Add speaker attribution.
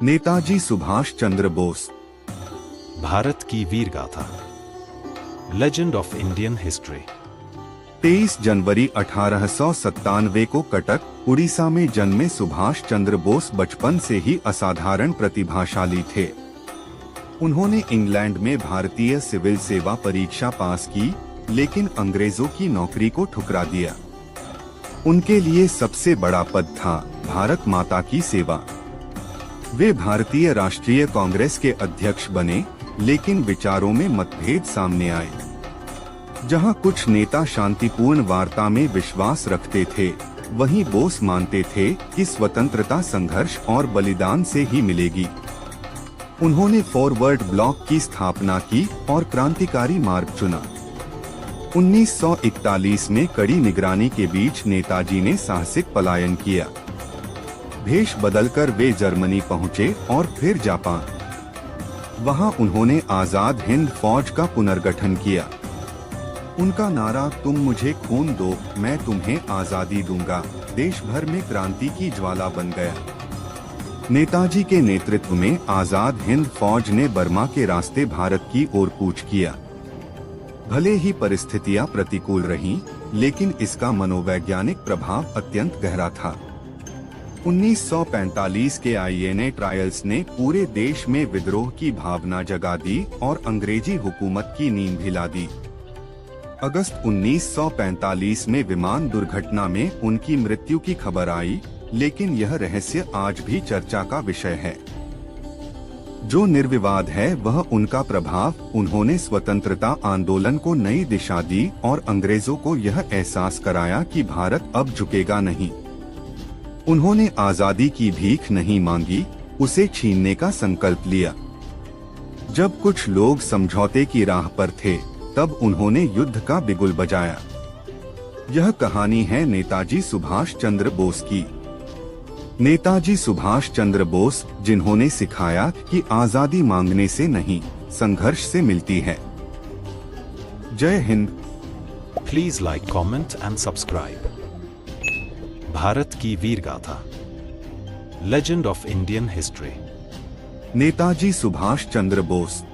Speaker 1: नेताजी सुभाष चंद्र बोस।
Speaker 2: भारत की वीर गाथा। Legend of Indian history.
Speaker 1: 23 जनवरी 1897 को कटक, उड़ीसा में जन्मे सुभाष चंद्र बोस बचपन से ही असाधारण प्रतिभाशाली थे। उन्होंने इंग्लैंड में भारतीय सिविल सेवा परीक्षा पास की, लेकिन अंग्रेजों की नौकरी को ठुकरा दिया। उनके लिए सबसे बड़ा पद था भारत माता की सेवा। वे भारतीय राष्ट्रीय कांग्रेस के अध्यक्ष बने, लेकिन विचारों में मतभेद सामने आए। जहां कुछ नेता शांतिपूर्ण वार्ता में विश्वास रखते थे, वहीं बोस मानते थे कि स्वतंत्रता संघर्ष और बलिदान से ही मिलेगी। उन्होंने फॉरवर्ड ब्लॉक की स्थापना की और क्रांतिकारी मार्ग चुना। 1941 में कड़ी निगरानी के बीच नेताजी ने साहसिक पलायन किया। भेष बदलकर वे जर्मनी पहुंचे और फिर जापान। वहां उन्होंने आजाद हिंद फौज का पुनर्गठन किया। उनका नारा "तुम मुझे खून दो, मैं तुम्हें आजादी दूंगा" देश भर में क्रांति की ज्वाला बन गया। नेताजी के नेतृत्व में आजाद हिंद फौज ने बर्मा के रास्ते भारत की ओर कूच किया। भले ही परिस्थितियां प्रतिकूल रहीं, लेकिन इसका मनोवैज्ञानिक प्रभाव अत्यंत गहरा था। 1945 के आईएनए ट्रायल्स ने पूरे देश में विद्रोह की भावना जगा दी और अंग्रेजी हुकूमत की नींद हिला दी। अगस्त 1945 में विमान दुर्घटना में उनकी मृत्यु की खबर आई, लेकिन यह रहस्य आज भी चर्चा का विषय है। जो निर्विवाद है वह उनका प्रभाव। उन्होंने स्वतंत्रता आंदोलन को नई दिशा दी और अंग्रेजों को यह एहसास कराया कि भारत अब झुकेगा नहीं। उन्होंने आजादी की भीख नहीं मांगी, उसे छीनने का संकल्प लिया। जब कुछ लोग समझौते की राह पर थे, तब उन्होंने युद्ध का बिगुल बजाया। यह कहानी है नेताजी सुभाष चंद्र बोस की। नेताजी सुभाष चंद्र बोस, जिन्होंने सिखाया कि आजादी मांगने से नहीं, संघर्ष से मिलती है। जय Hind.
Speaker 2: Please like, comment and subscribe. Bharat की वीर गाथा। Legend of Indian history.
Speaker 1: Netaji Subhash Chandra Bose.